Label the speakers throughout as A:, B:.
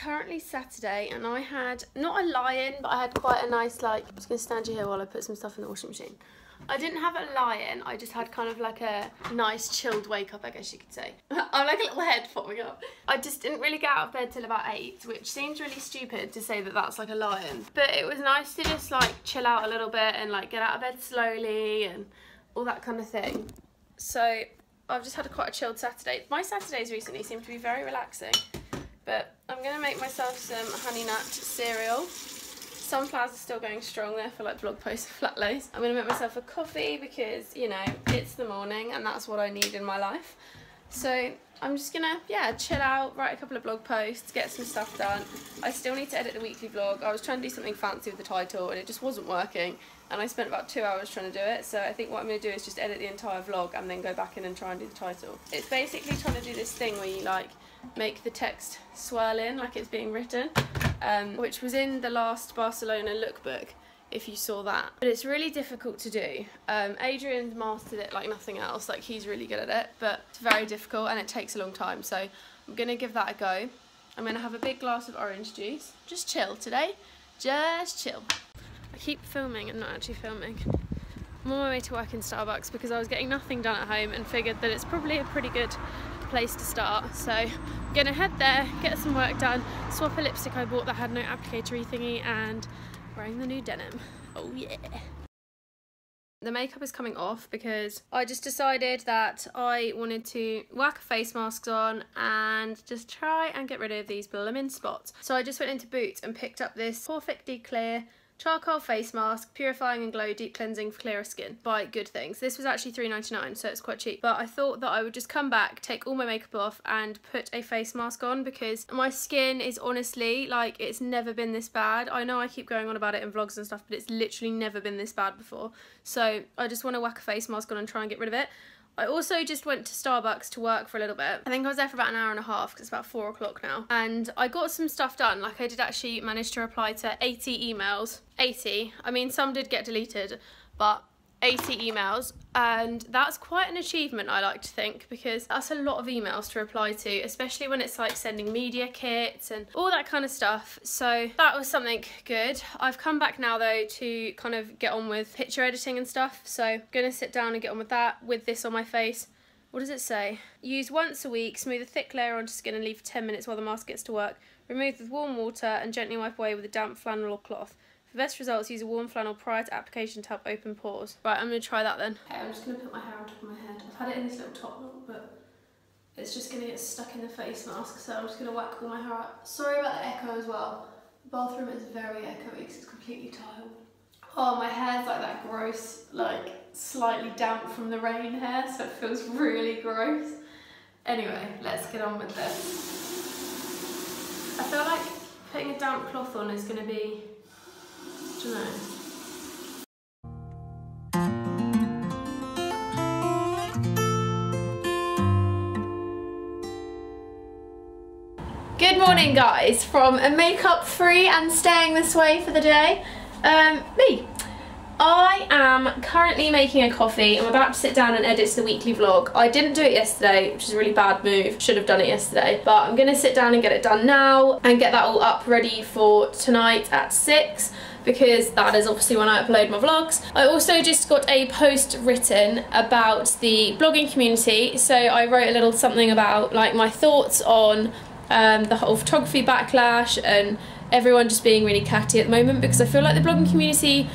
A: currently Saturday and I had, not a lie-in, but I had quite a nice, like, I'm just going to stand you here while I put some stuff in the washing machine. I didn't have a lie-in, I just had kind of like a nice chilled wake up, I guess you could say. I'm like a little head popping up. I just didn't really get out of bed till about 8, which seems really stupid to say that that's like a lie-in. But it was nice to just like chill out a little bit and like get out of bed slowly and all that kind of thing. So I've just had quite a chilled Saturday. My Saturdays recently seem to be very relaxing. But I'm going to make myself some honey nut cereal. Sunflowers are still going strong there for like vlog post flat lays. I'm going to make myself a coffee because, you know, it's the morning and that's what I need in my life. So I'm just going to, yeah, chill out, write a couple of blog posts, get some stuff done. I still need to edit the weekly vlog. I was trying to do something fancy with the title and it just wasn't working. And I spent about 2 hours trying to do it. So I think what I'm going to do is just edit the entire vlog and then go back in and try and do the title. It's basically trying to do this thing where you like make the text swirl in like it's being written, which was in the last Barcelona lookbook, if you saw that. But it's really difficult to do. Adrian's mastered it like nothing else, like he's really good at it, but it's very difficult and it takes a long time. So I'm going to give that a go. I'm going to have a big glass of orange juice. Just chill today, just chill. I keep filming and not actually filming. I'm on my way to work in Starbucks because I was getting nothing done at home and figured that it's probably a pretty good place to start. So I'm gonna head there, get some work done, swap a lipstick I bought that had no applicatory thingy, and wearing the new denim. Oh yeah. The makeup is coming off because I just decided that I wanted to whack face masks on and just try and get rid of these blooming spots. So I just went into Boots and picked up this Perfectly Clear charcoal face mask, purifying and glow deep cleansing for clearer skin by Good Things. This was actually $3.99, so it's quite cheap. But I thought that I would just come back, take all my makeup off and put a face mask on because my skin is honestly, like, it's never been this bad. I know I keep going on about it in vlogs and stuff, but it's literally never been this bad before. So I just want to whack a face mask on and try and get rid of it. I also just went to Starbucks to work for a little bit. I think I was there for about an hour and a half because it's about 4 o'clock now. And I got some stuff done. Like I did actually manage to reply to 80 emails. 80. I mean, some did get deleted, but 80 emails. And that's quite an achievement, I like to think, because that's a lot of emails to reply to, especially when it's like sending media kits and all that kind of stuff. So that was something good. I've come back now though to kind of get on with picture editing and stuff. So I'm gonna sit down and get on with that with this on my face. What does it say? Use once a week, smooth a thick layer onto skin and leave for 10 minutes while the mask gets to work. Remove with warm water and gently wipe away with a damp flannel or cloth. For best results, use a warm flannel prior to application to help open pores. Right, I'm going to try that then. Okay, I'm just going to put my hair on top of my head. I've had it in this little top knot, but it's just going to get stuck in the face mask, so I'm just going to whack all my hair out. Sorry about the echo as well. The bathroom is very echoey because it's completely tiled. Oh, my hair's like that gross, like slightly damp from the rain hair, so it feels really gross. Anyway, let's get on with this. I feel like putting a damp cloth on is going to be, I don't know. Good morning guys, from a makeup free and staying this way for the day, me. I am currently making a coffee. I'm about to sit down and edit the weekly vlog. I didn't do it yesterday, which is a really bad move. Should have done it yesterday, but I'm gonna sit down and get it done now and get that all up ready for tonight at 6. Because that is obviously when I upload my vlogs. I also just got a post written about the blogging community. So I wrote a little something about like my thoughts on the whole photography backlash and everyone just being really catty at the moment, because I feel like the blogging community,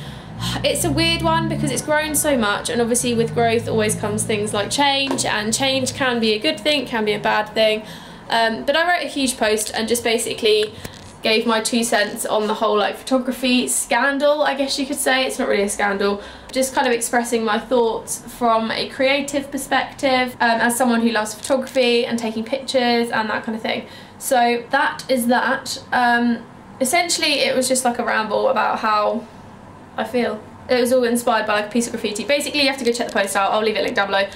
A: it's a weird one because it's grown so much, and obviously with growth always comes things like change, and change can be a good thing, can be a bad thing. But I wrote a huge post and just basically gave my 2 cents on the whole like photography scandal, I guess you could say. It's not really a scandal, just kind of expressing my thoughts from a creative perspective, as someone who loves photography and taking pictures and that kind of thing. So that is that. Essentially it was just like a ramble about how I feel. It was all inspired by like a piece of graffiti. Basically you have to go check the post out, I'll leave it linked down below.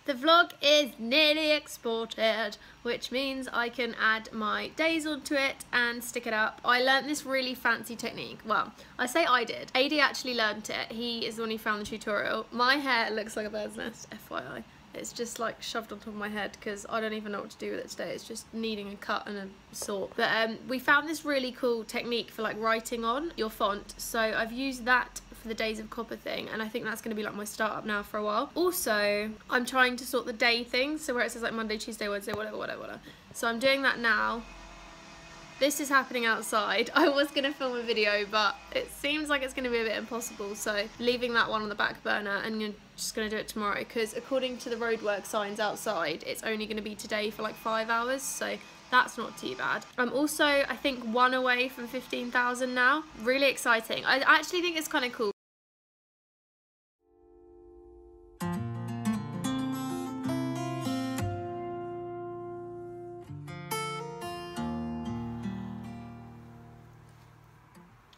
A: The vlog is nearly exported, which means I can add my days onto it and stick it up. I learnt this really fancy technique. Well, I say I did. AD actually learnt it. He is the one who found the tutorial. My hair looks like a bird's nest, FYI. it's just like shoved on top of my head because I don't even know what to do with it today. It's just needing a cut and a saw. But we found this really cool technique for like writing on your font, so I've used that for the Days of Copper thing, and I think that's going to be like my startup now for a while. Also, I'm trying to sort the day things, so where it says like Monday, Tuesday, Wednesday, whatever. So I'm doing that now. This is happening outside. I was going to film a video, but it seems like it's going to be a bit impossible, so leaving that one on the back burner, and you're just going to do it tomorrow, because according to the roadwork signs outside, it's only going to be today for like 5 hours, so that's not too bad. I'm also, I think, 1 away from 15,000 now. Really exciting. I actually think it's kind of cool.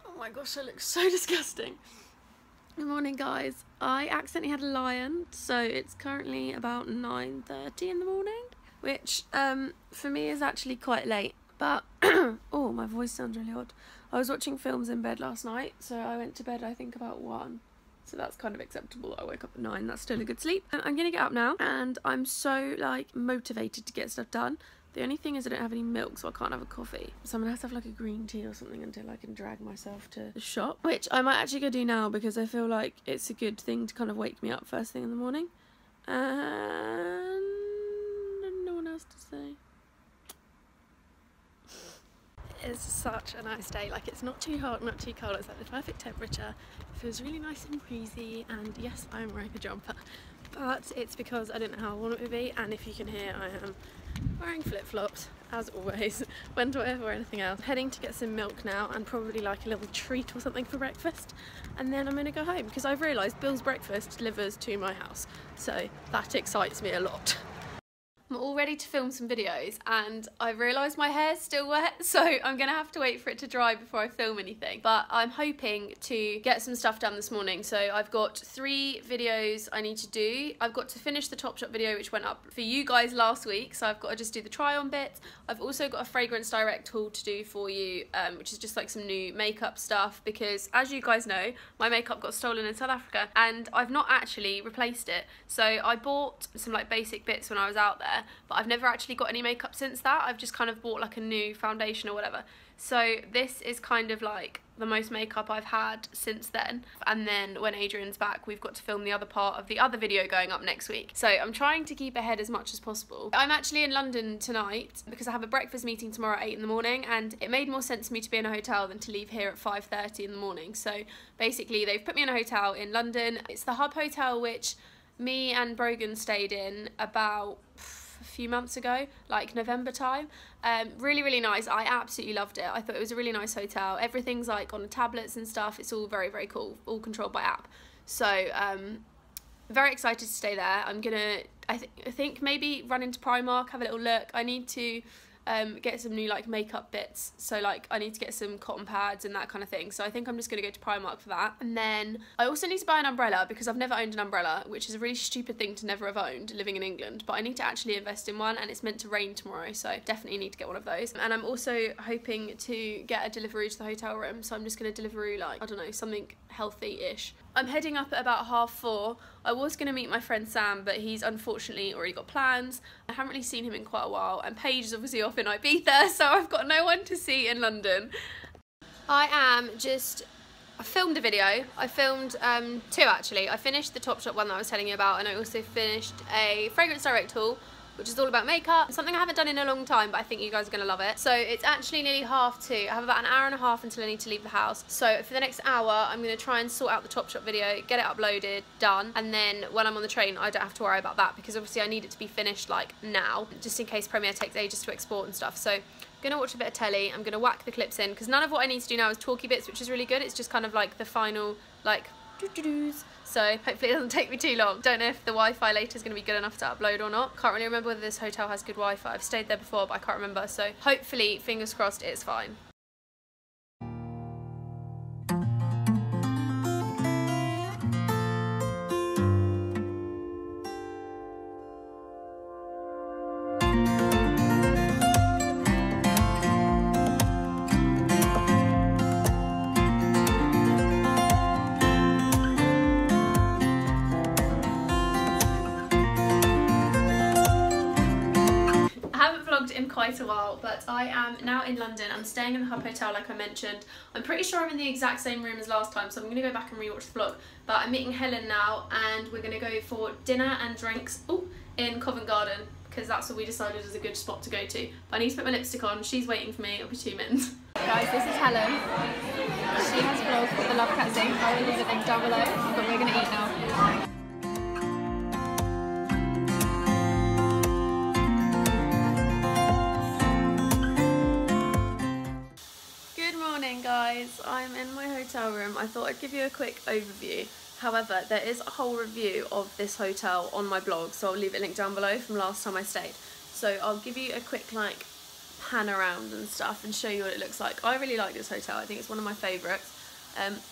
A: Oh my gosh, I look so disgusting. Good morning, guys. I accidentally had a lion, so it's currently about 9:30 in the morning, which for me is actually quite late, but oh, my voice sounds really odd. I was watching films in bed last night, so I went to bed I think about 1, so that's kind of acceptable. I woke up at 9, that's still a good sleep. I'm gonna get up now, and I'm so like motivated to get stuff done. The only thing is I don't have any milk, so I can't have a coffee. So I'm gonna have to have like a green tea or something until I can drag myself to the shop, which I might actually go do now because I feel like it's a good thing to kind of wake me up first thing in the morning. And no one else to say. It's such a nice day. Like, it's not too hot, not too cold. It's like the perfect temperature. It feels really nice and breezy, and yes, I'm wearing a jumper, but it's because I didn't know how I want it to be, and if you can hear, I am wearing flip-flops as always. When do I ever wear anything else? Heading to get some milk now, and probably like a little treat or something for breakfast, and then I'm gonna go home because I've realised Bill's breakfast delivers to my house, so that excites me a lot. I'm all ready to film some videos, and I've realised my hair's still wet, so I'm gonna have to wait for it to dry before I film anything. But I'm hoping to get some stuff done this morning. So I've got 3 videos I need to do. I've got to finish the Topshop video, which went up for you guys last week, so I've got to just do the try on bits. I've also got a fragrance direct haul to do for you, which is just like some new makeup stuff, because as you guys know, my makeup got stolen in South Africa and I've not actually replaced it. So I bought some like basic bits when I was out there, but I've never actually got any makeup since that. I've just kind of bought like a new foundation or whatever. So this is kind of like the most makeup I've had since then. And then when Adrian's back, we've got to film the other part of the other video going up next week. So I'm trying to keep ahead as much as possible. I'm actually in London tonight because I have a breakfast meeting tomorrow at 8 in the morning, and it made more sense for me to be in a hotel than to leave here at 5:30 in the morning. So basically they've put me in a hotel in London. It's the Hub Hotel, which me and Brogan stayed in about a few months ago, like November time. Really, really nice. I absolutely loved it. I thought it was a really nice hotel. Everything's like on tablets and stuff. It's all very, very cool, all controlled by app. So very excited to stay there. I'm gonna, I think maybe run into Primark, have a little look. I need to get some new like makeup bits, so like I need to get some cotton pads and that kind of thing. So I think I'm just gonna go to Primark for that. And then I also need to buy an umbrella because I've never owned an umbrella, which is a really stupid thing to never have owned living in England, but I need to actually invest in one, and it's meant to rain tomorrow, so definitely need to get one of those. And I'm also hoping to get a delivery to the hotel room, so I'm just gonna deliver like, I don't know, something healthy-ish. I'm heading up at about 4:30. I was going to meet my friend Sam, but he's unfortunately already got plans. I haven't really seen him in quite a while, and Paige is obviously off in Ibiza, so I've got no one to see in London. I filmed a video. I filmed 2 actually. I finished the Topshop one that I was telling you about, and I also finished a fragrance direct haul, which is all about makeup. Something I haven't done in a long time, but I think you guys are gonna love it. So it's actually nearly 2:30. I have about an hour and a half until I need to leave the house. So for the next hour, I'm gonna try and sort out the Topshop video, get it uploaded, done. And then when I'm on the train, I don't have to worry about that, because obviously I need it to be finished like now, just in case Premiere takes ages to export and stuff. So I'm gonna watch a bit of telly. I'm gonna whack the clips in, because none of what I need to do now is talky bits, which is really good. It's just kind of like the final like doo-doo-doos. So hopefully it doesn't take me too long. Don't know if the Wi-Fi later is going to be good enough to upload or not. Can't really remember whether this hotel has good Wi-Fi. I've stayed there before, but I can't remember. So hopefully, fingers crossed, it's fine. quite a while, but I am now in London. I'm staying in the Hub Hotel like I mentioned. I'm pretty sure I'm in the exact same room as last time, so I'm going to go back and rewatch the vlog. But I'm meeting Helen now and we're going to go for dinner and drinks in Covent Garden, because that's what we decided is a good spot to go to. But I need to put my lipstick on. She's waiting for me. It'll be 2 minutes. Guys, this is Helen. She has vlogs for the Love Cat Sing. I will leave the link down below, but we're going to eat now. Guys, I'm in my hotel room. I thought I'd give you a quick overview. However, there is a whole review of this hotel on my blog, so I'll leave it linked down below from last time I stayed. So I'll give you a quick like pan around and stuff and show you what it looks like. I really like this hotel. I think it's one of my favourites.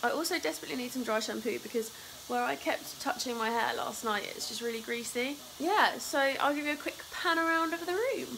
A: I also desperately need some dry shampoo because where I kept touching my hair last night, it's just really greasy. Yeah, so I'll give you a quick pan around of the room.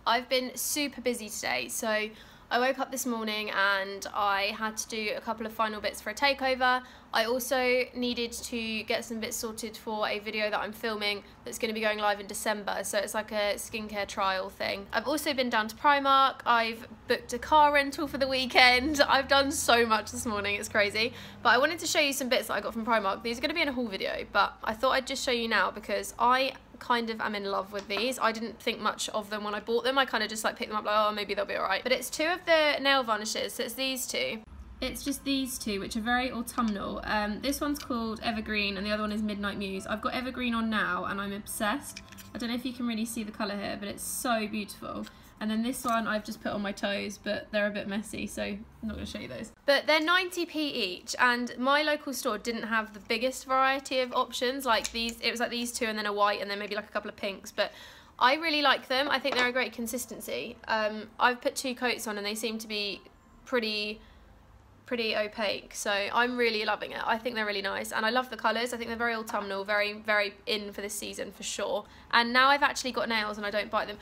A: I've been super busy today, so I woke up this morning and I had to do a couple of final bits for a takeover. I also needed to get some bits sorted for a video that I'm filming that's going to be going live in December, so it's like a skincare trial thing. I've also been down to Primark. I've booked a car rental for the weekend. I've done so much this morning, it's crazy. But I wanted to show you some bits that I got from Primark. These are going to be in a haul video, but I thought I'd just show you now because I kind of am in love with these. I didn't think much of them when I bought them. I kind of just like picked them up like, oh, maybe they'll be alright. But it's 2 of the nail varnishes, so it's these 2. It's just these 2, which are very autumnal. This one's called Evergreen and the other one is Midnight Muse. I've got Evergreen on now and I'm obsessed. I don't know if you can really see the colour here, but it's so beautiful. And then this one I've just put on my toes, but they're a bit messy, so I'm not going to show you those. But they're 90p each, and my local store didn't have the biggest variety of options. Like these, it was like these 2 and then a white and then maybe like a couple of pinks, but I really like them. I think they're a great consistency. I've put 2 coats on and they seem to be pretty opaque, so I'm really loving it. I think they're really nice and I love the colours. I think they're very autumnal, very in for this season for sure. And now I've actually got nails and I don't bite them.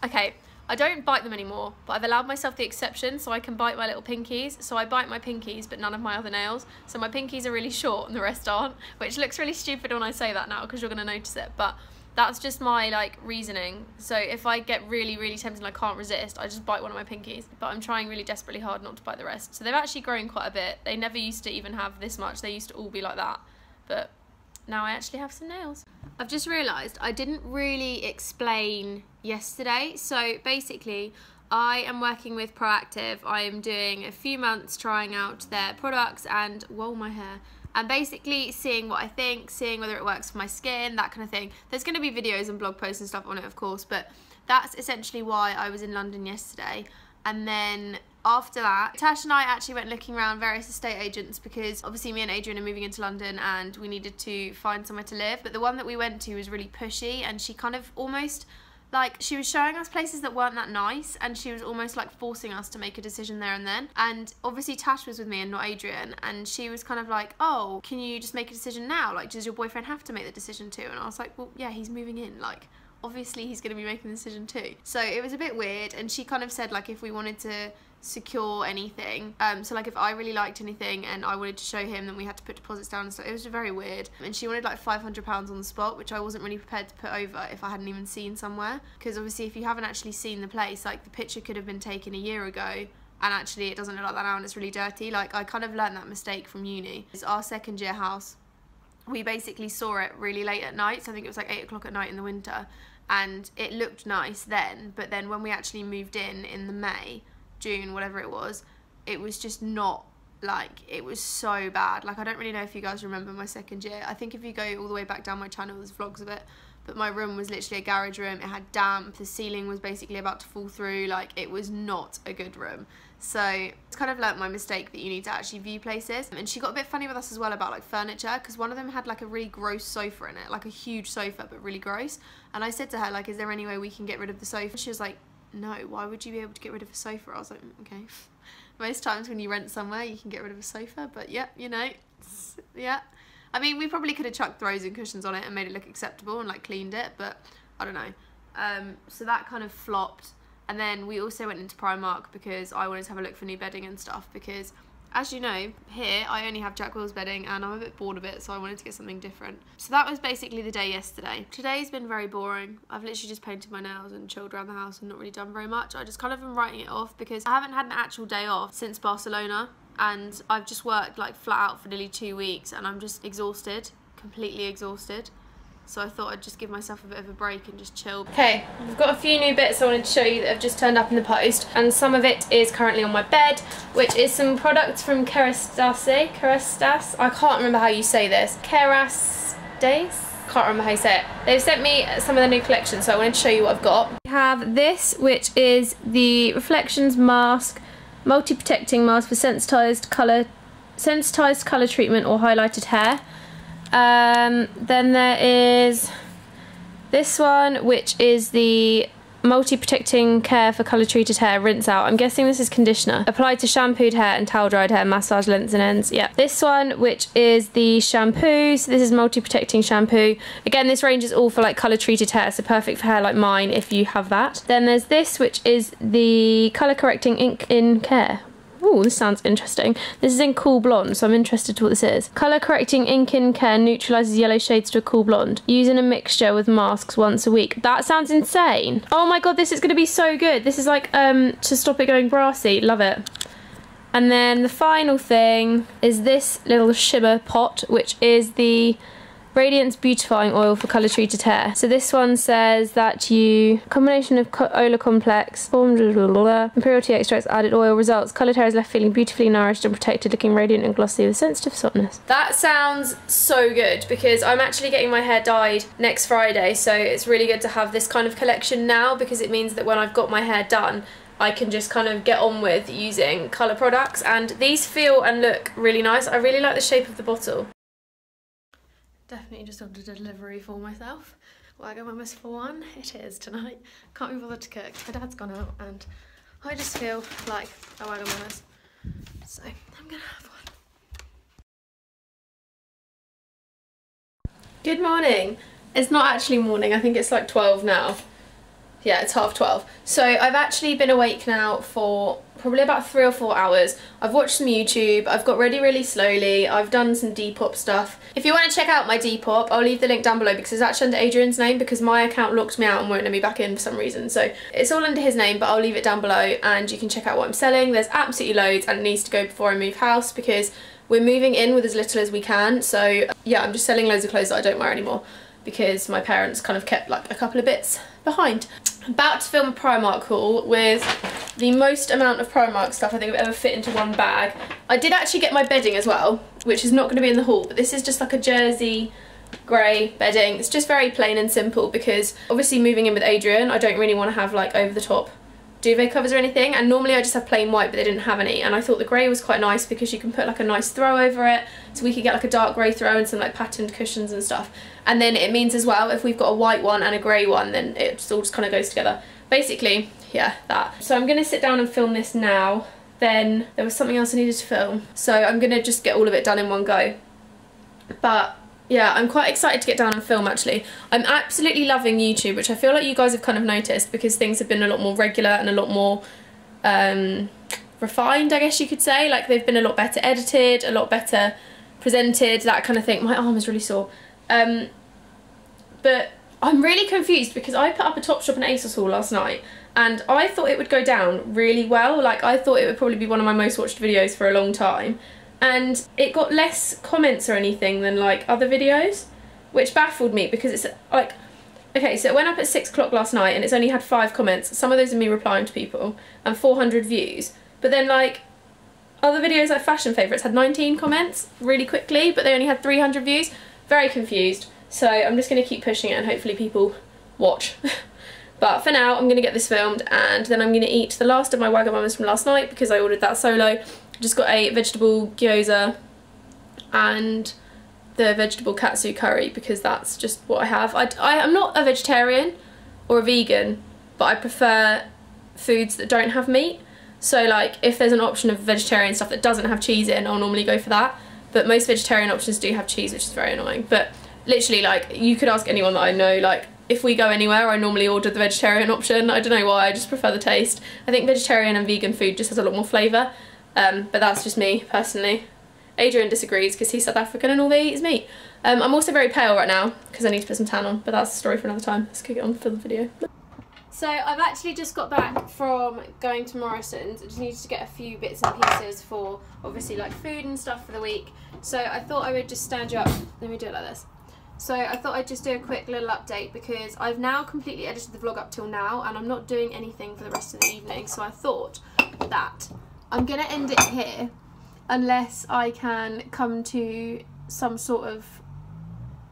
A: Okay, I don't bite them anymore, but I've allowed myself the exception so I can bite my little pinkies. So I bite my pinkies but none of my other nails. So my pinkies are really short and the rest aren't, which looks really stupid when I say that now because you're going to notice it, but that's just my like reasoning. So if I get really tempted and I can't resist, I just bite one of my pinkies. But I'm trying really desperately hard not to bite the rest. So they've actually grown quite a bit. They never used to even have this much. They used to all be like that. But now I actually have some nails. I've just realised I didn't really explain yesterday. So basically, I am working with Proactive. I am doing a few months trying out their products and, whoa, my hair. And basically seeing what I think, seeing whether it works for my skin, that kind of thing. There's going to be videos and blog posts and stuff on it, of course, but that's essentially why I was in London yesterday. And then after that, Tash and I actually went looking around various estate agents because obviously me and Adrian are moving into London and we needed to find somewhere to live. But the one that we went to was really pushy and she kind of almost, like, she was showing us places that weren't that nice and she was almost like forcing us to make a decision there and then. And obviously Tash was with me and not Adrian, and she was kind of like, oh, can you just make a decision now? Like, does your boyfriend have to make the decision too? And I was like, well, yeah, he's moving in, like, obviously he's going to be making the decision too. So it was a bit weird, and she kind of said like if we wanted to secure anything, so like if I really liked anything and I wanted to show him, then we had to put deposits down and stuff. It was very weird, and she wanted like £500 on the spot, which I wasn't really prepared to put over if I hadn't even seen somewhere, because obviously if you haven't actually seen the place, like the picture could have been taken a year ago and actually it doesn't look like that now and it's really dirty. Like, I kind of learned that mistake from uni. It's our second year house. We basically saw it really late at night, so I think it was like 8 o'clock at night in the winter, and it looked nice then, but then when we actually moved in the May, June, whatever it was just not, like, it was so bad. Like, I don't really know if you guys remember my second year. I think if you go all the way back down my channel, there's vlogs of it, but my room was literally a garage room. It had damp, the ceiling was basically about to fall through, like, it was not a good room. So it's kind of like my mistake that you need to actually view places. And she got a bit funny with us as well about like furniture, because one of them had like a really gross sofa in it, like a huge sofa but really gross. And I said to her, like, is there any way we can get rid of the sofa? She was like, no, why would you be able to get rid of a sofa? I was like, okay. Most times when you rent somewhere you can get rid of a sofa, but yeah, you know, yeah. I mean, we probably could have chucked throws and cushions on it and made it look acceptable and like cleaned it, but I don't know. So that kind of flopped. And then we also went into Primark because I wanted to have a look for new bedding and stuff, because as you know, here I only have Jack Will's bedding and I'm a bit bored of it, so I wanted to get something different. So that was basically the day yesterday. Today's been very boring. I've literally just painted my nails and chilled around the house and not really done very much. I just kind of been writing it off because I haven't had an actual day off since Barcelona, and I've just worked like flat out for nearly 2 weeks and I'm just exhausted, completely exhausted. So I thought I'd just give myself a bit of a break and just chill. Okay, I've got a few new bits I wanted to show you that have just turned up in the post, and some of it is currently on my bed, which is some products from Kerastase. I can't remember how you say this. Kerastase? Can't remember how you say it. They've sent me some of the new collection, so I wanted to show you what I've got. We have this, which is the Reflections Mask, multi-protecting mask for sensitized colour treatment or highlighted hair. Then there is this one, which is the multi-protecting care for colour treated hair, rinse out. I'm guessing this is conditioner. Applied to shampooed hair and towel dried hair, massage lengths and ends. Yeah. This one, which is the shampoo. So this is multi-protecting shampoo. Again, this range is all for like colour treated hair, so perfect for hair like mine if you have that. Then there's this, which is the colour correcting ink in care. Ooh, this sounds interesting. This is in cool blonde, so I'm interested to what this is. Colour correcting ink in care neutralises yellow shades to a cool blonde. Use in a mixture with masks once a week. That sounds insane. Oh my god, this is going to be so good. This is like to stop it going brassy. Love it. And then the final thing is this little shimmer pot, which is the Radiance Beautifying Oil for colour treated hair. So this one says that combination of Ola Complex, Imperial tea extracts, added oil results. Coloured hair is left feeling beautifully nourished and protected, looking radiant and glossy with sensitive softness. That sounds so good, because I'm actually getting my hair dyed next Friday, so it's really good to have this kind of collection now, because it means that when I've got my hair done, I can just kind of get on with using colour products, and these feel and look really nice. I really like the shape of the bottle. Definitely just ordered a delivery for myself. Wagamama's for one. It is tonight. Can't be bothered to cook. My dad's gone out and I just feel like a Wagamama's. So I'm gonna have one. Good morning. It's not actually morning. I think it's like 12 now. Yeah, it's 12:30. So I've actually been awake now for probably about 3 or 4 hours. I've watched some YouTube, I've got ready really slowly, I've done some Depop stuff. If you want to check out my Depop, I'll leave the link down below, because it's actually under Adrian's name, because my account locked me out and won't let me back in for some reason. So it's all under his name, but I'll leave it down below and you can check out what I'm selling. There's absolutely loads, and it needs to go before I move house, because we're moving in with as little as we can. So yeah, I'm just selling loads of clothes that I don't wear anymore, because my parents kind of kept like a couple of bits behind. I'm about to film a Primark haul with the most amount of Primark stuff I think I've ever fit into one bag. I did actually get my bedding as well, which is not going to be in the haul, but this is just like a jersey grey bedding. It's just very plain and simple, because obviously moving in with Adrian, I don't really want to have like over the top duvet covers or anything, and normally I just have plain white, but they didn't have any, and I thought the grey was quite nice because you can put like a nice throw over it, so we could get like a dark grey throw and some like patterned cushions and stuff. And then it means as well, if we've got a white one and a grey one, then it all just kind of goes together. Basically, yeah, that. So I'm going to sit down and film this now. Then there was something else I needed to film, so I'm going to just get all of it done in one go. But yeah, I'm quite excited to get down and film actually. I'm absolutely loving YouTube, which I feel like you guys have kind of noticed, because things have been a lot more regular and a lot more refined, I guess you could say. Like, they've been a lot better edited, a lot better presented, that kind of thing. My arm is really sore. But I'm really confused, because I put up a Topshop and ASOS haul last night, and I thought it would go down really well. Like, I thought it would probably be one of my most watched videos for a long time. And it got less comments or anything than like other videos, which baffled me, because it's like, okay, so it went up at 6 o'clock last night and it's only had 5 comments. Some of those are me replying to people, and 400 views. But then like other videos like Fashion Favourites had 19 comments really quickly, but they only had 300 views. Very confused. So I'm just going to keep pushing it and hopefully people watch. But for now, I'm going to get this filmed, and then I'm going to eat the last of my Wagamamas from last night because I ordered that solo. Just got a vegetable gyoza and the vegetable katsu curry because that's just what I have. I'm not a vegetarian or a vegan, but I prefer foods that don't have meat. So like if there's an option of vegetarian stuff that doesn't have cheese in, I'll normally go for that. But most vegetarian options do have cheese, which is very annoying. But literally, like, you could ask anyone that I know, like, if we go anywhere, I normally order the vegetarian option. I don't know why, I just prefer the taste. I think vegetarian and vegan food just has a lot more flavour. But that's just me, personally. Adrian disagrees because he's South African and all they eat is meat. I'm also very pale right now because I need to put some tan on, but that's a story for another time. Let's kick it on for the video. So I've actually just got back from going to Morrison's. I just needed to get a few bits and pieces for obviously like food and stuff for the week. So I thought I would just stand you up. Let me do it like this. So I thought I'd just do a quick little update because I've now completely edited the vlog up till now and I'm not doing anything for the rest of the evening. So I thought that I'm going to end it here unless I can come to some sort of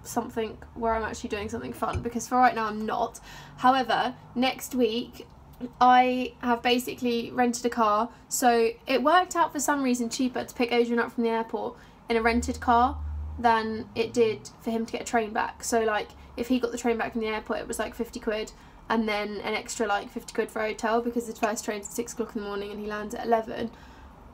A: something where I'm actually doing something fun, because for right now I'm not. However, next week I have basically rented a car, so it worked out for some reason cheaper to pick Adrian up from the airport in a rented car than it did for him to get a train back. So like if he got the train back from the airport, it was like 50 quid and then an extra like 50 quid for a hotel because the first train's at 6 o'clock in the morning and he lands at 11.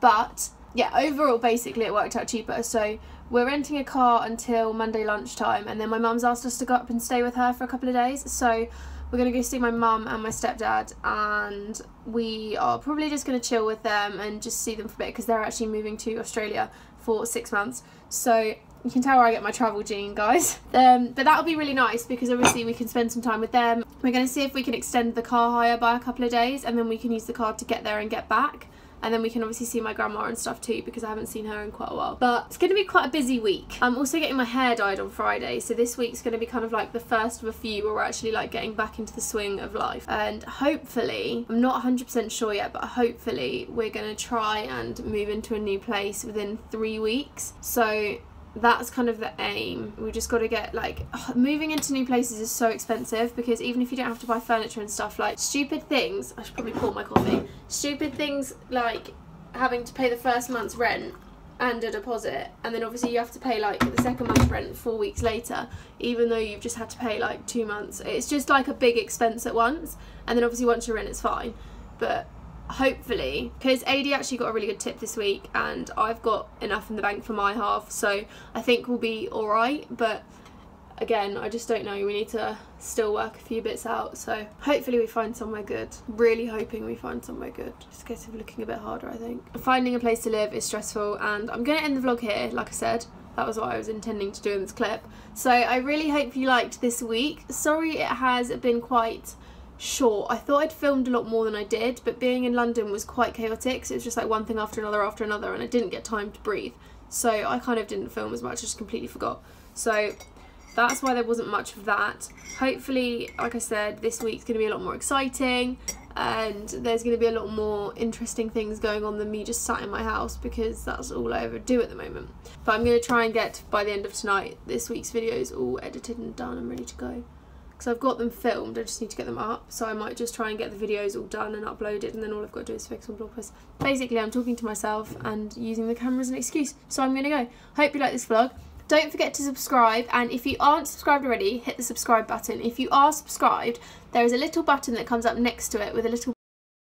A: But yeah, overall basically it worked out cheaper. So we're renting a car until Monday lunchtime, and then my mum's asked us to go up and stay with her for a couple of days. So we're going to go see my mum and my stepdad, and we are probably just going to chill with them and just see them for a bit because they're actually moving to Australia for 6 months. So you can tell where I get my travel gene, guys. But that'll be really nice because obviously we can spend some time with them. We're going to see if we can extend the car hire by a couple of days, and then we can use the car to get there and get back. And then we can obviously see my grandma and stuff too because I haven't seen her in quite a while. But it's going to be quite a busy week. I'm also getting my hair dyed on Friday, so this week's going to be kind of like the first of a few where we're actually like getting back into the swing of life. And hopefully, I'm not 100% sure yet, but hopefully we're going to try and move into a new place within 3 weeks. So that's kind of the aim. We just got to get like, moving into new places is so expensive because even if you don't have to buy furniture and stuff, like stupid things, I should probably pour my coffee, stupid things like having to pay the first month's rent and a deposit, and then obviously you have to pay like the second month's rent 4 weeks later even though you've just had to pay like 2 months. It's just like a big expense at once, and then obviously once you're in it's fine. But hopefully, because AD actually got a really good tip this week and I've got enough in the bank for my half, so I think we'll be alright. But again, I just don't know, we need to still work a few bits out, so hopefully we find somewhere good. Really hoping we find somewhere good. Just a case of looking a bit harder, I think. Finding a place to live is stressful, and I'm going to end the vlog here. Like I said, that was what I was intending to do in this clip. So I really hope you liked this week. Sorry it has been quite short. I thought I'd filmed a lot more than I did, but being in London was quite chaotic, so it was just like one thing after another, and I didn't get time to breathe, so I kind of didn't film as much. I just completely forgot. So that's why there wasn't much of that. Hopefully, like I said, this week's going to be a lot more exciting and there's going to be a lot more interesting things going on than me just sat in my house, because that's all I ever do at the moment. But I'm going to try and get, by the end of tonight, this week's videos all edited and done and ready to go. Because I've got them filmed, I just need to get them up, so I might just try and get the videos all done and uploaded, and then all I've got to do is fix on blog posts. Basically, I'm talking to myself and using the camera as an excuse, so I'm going to go. Hope you like this vlog. Don't forget to subscribe, and if you aren't subscribed already, hit the subscribe button. If you are subscribed, there is a little button that comes up next to it with a little